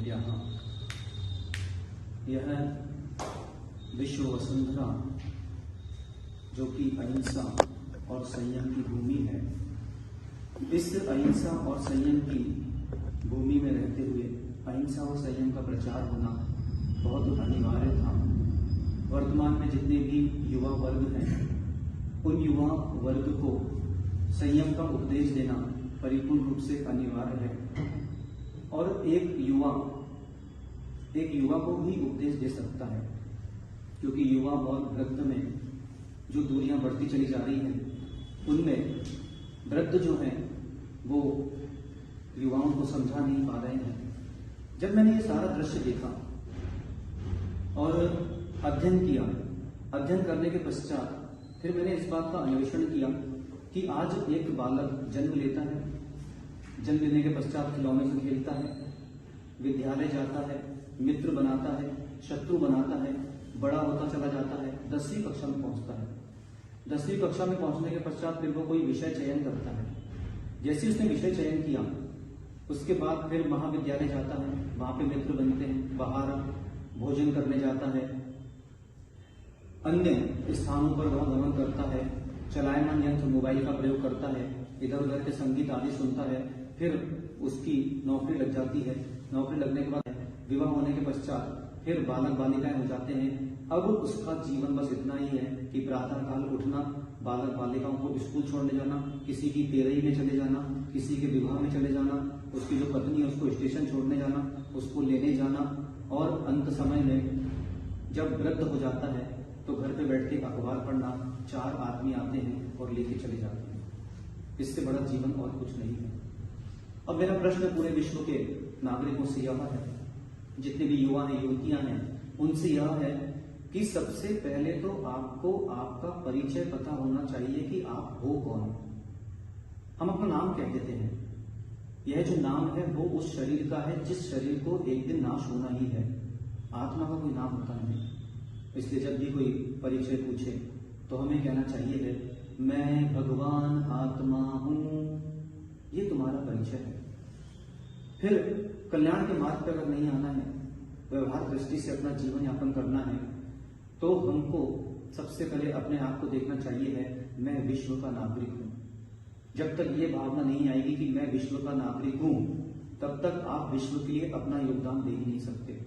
यहाँ यह विश्व वसुंधरा जो कि अहिंसा और संयम की भूमि है। इस अहिंसा और संयम की भूमि में रहते हुए अहिंसा और संयम का प्रचार होना बहुत अनिवार्य था। वर्तमान में जितने भी युवा वर्ग हैं, उन युवा वर्ग को संयम का उपदेश देना परिपूर्ण रूप से अनिवार्य है। और एक युवा को ही उपदेश दे सकता है, क्योंकि युवा और वृद्ध में जो दूरियां बढ़ती चली जा रही हैं, उनमें वृद्ध जो हैं वो युवाओं को समझा नहीं पा रहे हैं। जब मैंने ये सारा दृश्य देखा और अध्ययन करने के पश्चात फिर मैंने इस बात का अन्वेषण किया कि आज एक बालक जन्म लेता है, जन्म लेने के पश्चात खिलौने से खेलता है, विद्यालय जाता है, मित्र बनाता है, शत्रु बनाता है, बड़ा होता चला जाता है, 10वीं कक्षा में पहुंचता है। 10वीं कक्षा में पहुंचने के पश्चात फिर वो कोई विषय चयन करता है। जैसे उसने विषय चयन किया, उसके बाद फिर महाविद्यालय जाता है, वहां पे मित्र बनते हैं, बाहर भोजन करने जाता है, अन्य स्थानों पर वह भ्रमण करता है, चलायमान यंत्र मोबाइल का प्रयोग करता है, इधर उधर के संगीत आदि सुनता है, फिर उसकी नौकरी लग जाती है। नौकरी लगने के बाद विवाह होने के पश्चात फिर बालक बालिकाएं हो जाते हैं। अब उसका जीवन बस इतना ही है कि प्रातः काल उठना, बालक बालिकाओं को स्कूल छोड़ने जाना, किसी की तेरही में चले जाना, किसी के विवाह में चले जाना, उसकी जो पत्नी है उसको स्टेशन छोड़ने जाना, उसको लेने जाना, और अंत समय में जब वृद्ध हो जाता है तो घर पे बैठ के अखबार पढ़ना, 4 आदमी आते हैं और लेके चले जाते हैं। इससे बड़ा जीवन और कुछ नहीं है। अब मेरा प्रश्न पूरे विश्व के नागरिकों से यह है, जितने भी युवा हैं, युवतियां हैं, उनसे यह है कि सबसे पहले तो आपको आपका परिचय पता होना चाहिए कि आप हो कौन। हम अपना नाम कह देते हैं, यह जो नाम है वो उस शरीर का है जिस शरीर को एक दिन नाश होना ही है। आत्मा का कोई नाम होता नहीं। इसलिए जब भी कोई परिचय पूछे तो हमें कहना चाहिए है, मैं भगवान आत्मा हूं। ये तुम्हारा परिचय है। फिर कल्याण के मार्ग पर अगर नहीं आना है, व्यवहार दृष्टि से अपना जीवन यापन करना है, तो हमको सबसे पहले अपने आप को देखना चाहिए है, मैं विश्व का नागरिक हूं। जब तक ये भावना नहीं आएगी कि मैं विश्व का नागरिक हूं, तब तक आप विश्व के लिए अपना योगदान दे ही नहीं सकते।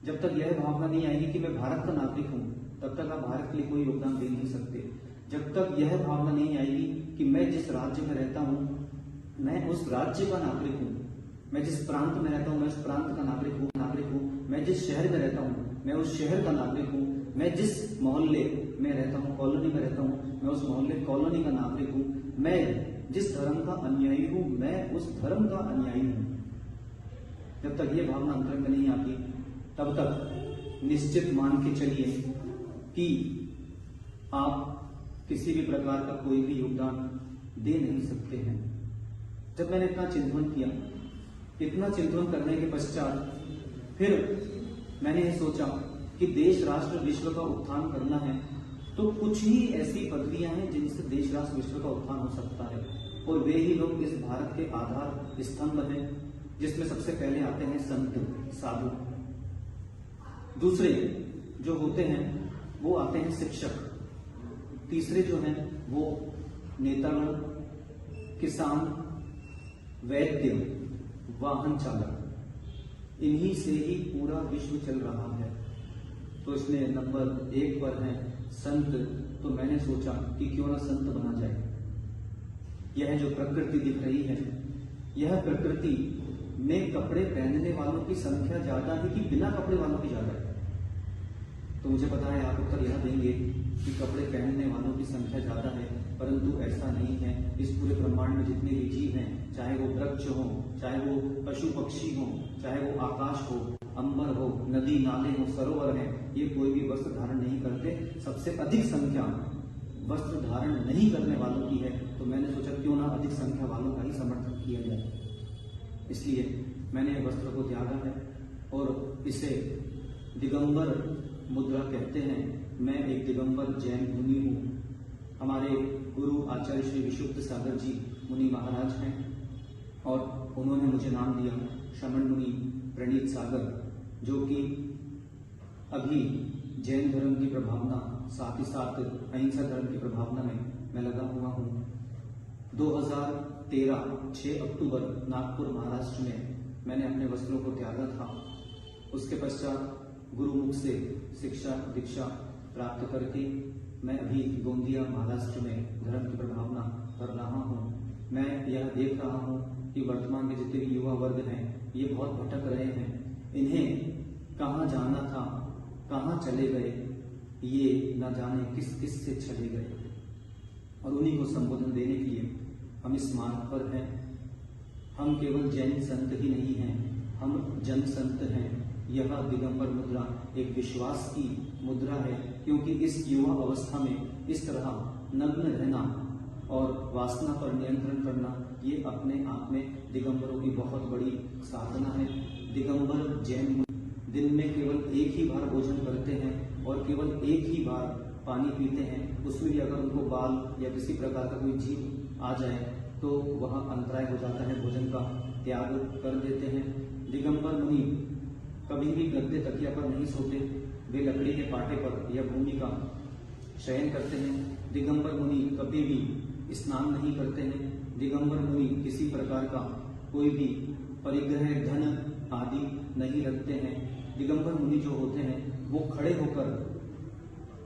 जब तक यह भावना नहीं आएगी कि मैं भारत का नागरिक हूं, तब तक आप भारत के लिए कोई योगदान दे नहीं सकते। जब तक यह भावना नहीं आएगी कि मैं जिस राज्य में रहता हूं, मैं उस राज्य का नागरिक हूं, मैं जिस प्रांत में रहता हूं, मैं उस प्रांत का नागरिक हूं, मैं जिस शहर में रहता हूं, मैं उस शहर का नागरिक हूं, मैं जिस मोहल्ले में रहता हूं, कॉलोनी में रहता हूं, मैं उस मोहल्ले कॉलोनी का नागरिक हूं, मैं जिस धर्म का अनुयायी हूं, मैं उस धर्म का अनुयायी हूं। जब तक ये भावना अंतर में नहीं आती, तब तक निश्चित मान के चलिए कि आप किसी भी प्रकार का कोई भी योगदान दे नहीं सकते हैं। जब मैंने इतना चिंतन करने के पश्चात फिर मैंने ये सोचा कि देश राष्ट्र विश्व का उत्थान करना है, तो कुछ ही ऐसी पदवियां हैं जिनसे देश राष्ट्र विश्व का उत्थान हो सकता है, और वे ही लोग इस भारत के आधार स्तंभ हैं, जिसमें सबसे पहले आते हैं संत साधु। दूसरे जो होते हैं वो आते हैं शिक्षक। तीसरे जो हैं वो नेतागण, किसान, वैद्य, वाहन चालक। इन्हीं से ही पूरा विश्व चल रहा है। तो इसमें नंबर 1 पर है संत। तो मैंने सोचा कि क्यों ना संत बना जाए। यह जो प्रकृति दिख रही है, यह प्रकृति में कपड़े पहनने वालों की संख्या ज्यादा है कि बिना कपड़े वालों की ज्यादा है? तो मुझे पता है आप उत्तर यह देंगे कि कपड़े पहनने वालों की संख्या ज्यादा है, परंतु ऐसा नहीं है। इस पूरे ब्रह्मांड में जितने भी जीव हैं, चाहे वो वृक्ष हो, चाहे वो पशु पक्षी हो, चाहे वो आकाश हो, अंबर हो, नदी नाले हो, सरोवर है, ये कोई भी वस्त्र धारण नहीं करते। सबसे अधिक संख्या वस्त्र धारण नहीं करने वालों की है। तो मैंने सोचा क्यों ना अधिक संख्या वालों का ही समर्थन किया जाए। इसलिए मैंने वस्त्र को त्यागा है और इसे दिगंबर मुद्रा कहते हैं। मैं एक दिगंबर जैन मुनि हूँ। हमारे गुरु आचार्य श्री विशुद्ध सागर जी मुनि महाराज हैं और उन्होंने मुझे नाम दिया श्रमण मुनि प्रणीत सागर, जो कि अभी जैन धर्म की प्रभावना साथ ही साथ अहिंसा धर्म की प्रभावना में मैं लगा हुआ हूँ। 2013 6 अक्टूबर नागपुर महाराष्ट्र में मैंने अपने वस्त्रों को त्यागा था। उसके पश्चात गुरुमुख से शिक्षा दीक्षा प्राप्त करके मैं अभी गोंदिया महाराष्ट्र में धर्म की प्रभावना कर रहा हूँ। मैं यह देख रहा हूँ कि वर्तमान के जितने भी युवा वर्ग हैं ये बहुत भटक रहे हैं। इन्हें कहाँ जाना था, कहाँ चले गए, ये न जाने किस किस से चले गए, और उन्हीं को संबोधन देने के लिए हम इस मार्ग पर हैं। हम केवल जैन संत ही नहीं हैं, हम जन संत हैं। यह दिगंबर मुद्रा एक विश्वास की मुद्रा है, क्योंकि इस युवा अवस्था में इस तरह नग्न रहना और वासना पर नियंत्रण करना ये अपने आप में दिगंबरों की बहुत बड़ी साधना है। दिगंबर जैन दिन में केवल एक ही बार भोजन करते हैं और केवल एक ही बार पानी पीते हैं। उसमें भी अगर उनको बाल या किसी प्रकार का कोई जीव आ जाए तो वह अंतराय हो जाता है, भोजन का त्याग कर देते हैं। दिगंबर मुनि कभी भी गद्दे तकिया पर नहीं सोते, वे लकड़ी के पाटे पर या भूमि का शयन करते हैं। दिगंबर मुनि कभी भी स्नान नहीं करते हैं। दिगंबर मुनि किसी प्रकार का कोई भी परिग्रह धन आदि नहीं रखते हैं। दिगंबर मुनि जो होते हैं वो खड़े होकर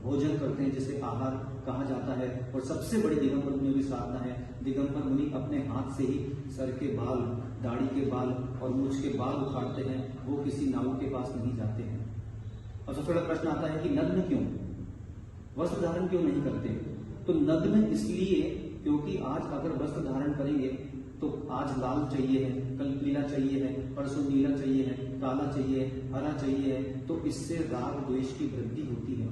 भोजन करते हैं, जिसे आहार कहा जाता है। और सबसे बड़ी दिगंबर मुनि की साधना है, दिगंबर मुनि अपने हाथ से ही सर के बाल, दाढ़ी के बाल और मूंछ के बाल उखाड़ते हैं। वो किसी नाऊ के पास नहीं जाते हैं। और सबसे बड़ा प्रश्न आता है कि नग्न क्यों, वस्त्र धारण क्यों नहीं करते? तो नग्न इसलिए क्योंकि आज अगर वस्त्र धारण करेंगे तो आज लाल चाहिए है, कल पीला चाहिए है, परसों नीला चाहिए है, काला चाहिए है, हरा चाहिए है, तो इससे राग द्वेष की वृद्धि होती है।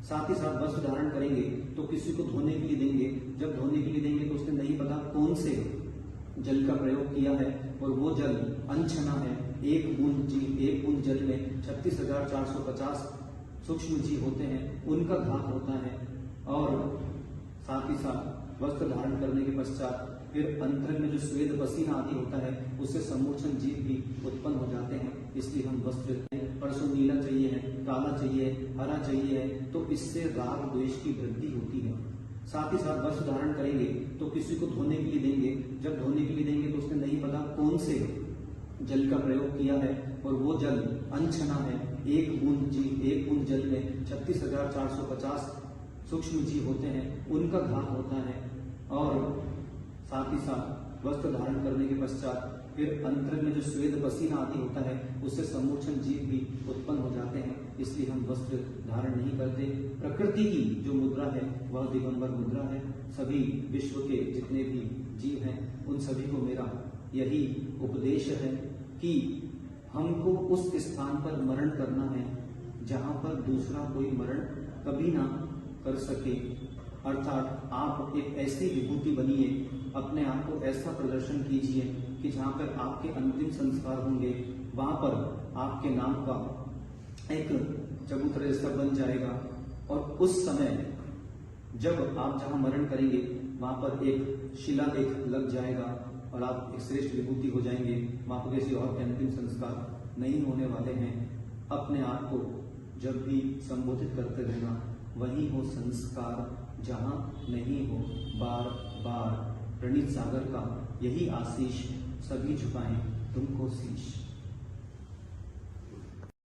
साथ ही साथ वस्त्र धारण करेंगे तो किसी को धोने के लिए देंगे, जब धोने के लिए देंगे तो उसने नहीं पता कौन से जल का प्रयोग किया है, और वो जल अनछना है। एक बूंद जल में 36,450 सूक्ष्म जीव होते हैं, उनका घात होता है। और साथ ही साथ वस्त्र धारण करने के पश्चात फिर अंतर में जो स्वेद पसीना आदि होता है उससे समूर्छन जीव भी उत्पन्न हो जाते हैं। इसलिए हम वस्त्र, परसों नीला चाहिए है, काला चाहिए है, हरा चाहिए है, तो इससे राग द्वेष की वृद्धि होती है। साथ ही साथ वस्त्र धारण करेंगे तो किसी को धोने के लिए देंगे, जब धोने के लिए देंगे तो उसने नहीं पता कौन से जल का प्रयोग किया है, और वो जल अनछना है। एक बूंद जल में 36,450 सूक्ष्म जीव होते हैं, उनका घात होता है। और साथ ही साथ वस्त्र धारण करने के पश्चात फिर अंतर में जो स्वेद पसीना आदि होता है उससे समूर्छन जीव भी उत्पन्न हो जाते हैं। इसलिए हम वस्त्र धारण नहीं करते। प्रकृति की जो मुद्रा है वह दिगंबर मुद्रा है। सभी विश्व के जितने भी जीव हैं उन सभी को मेरा यही उपदेश है कि हमको उस स्थान पर मरण करना है जहां पर दूसरा कोई मरण कभी ना कर सके। अर्थात आप एक ऐसी विभूति बनिए, अपने आप को ऐसा प्रदर्शन कीजिए कि जहां पर आपके अंतिम संस्कार होंगे वहां पर आपके नाम का एक चबूतरा जैसा बन जाएगा। और उस समय जब आप जहां मरण करेंगे वहां पर एक शिलालेख लग जाएगा और आप एक श्रेष्ठ विभूति हो जाएंगे। वहां पर किसी और के अंतिम संस्कार नहीं होने वाले हैं। अपने आप को जब भी संबोधित करते रहना, वही हो संस्कार जहां नहीं हो बार बार। प्रणीत सागर का यही आशीष, सभी झुकाएं तुमको शीश।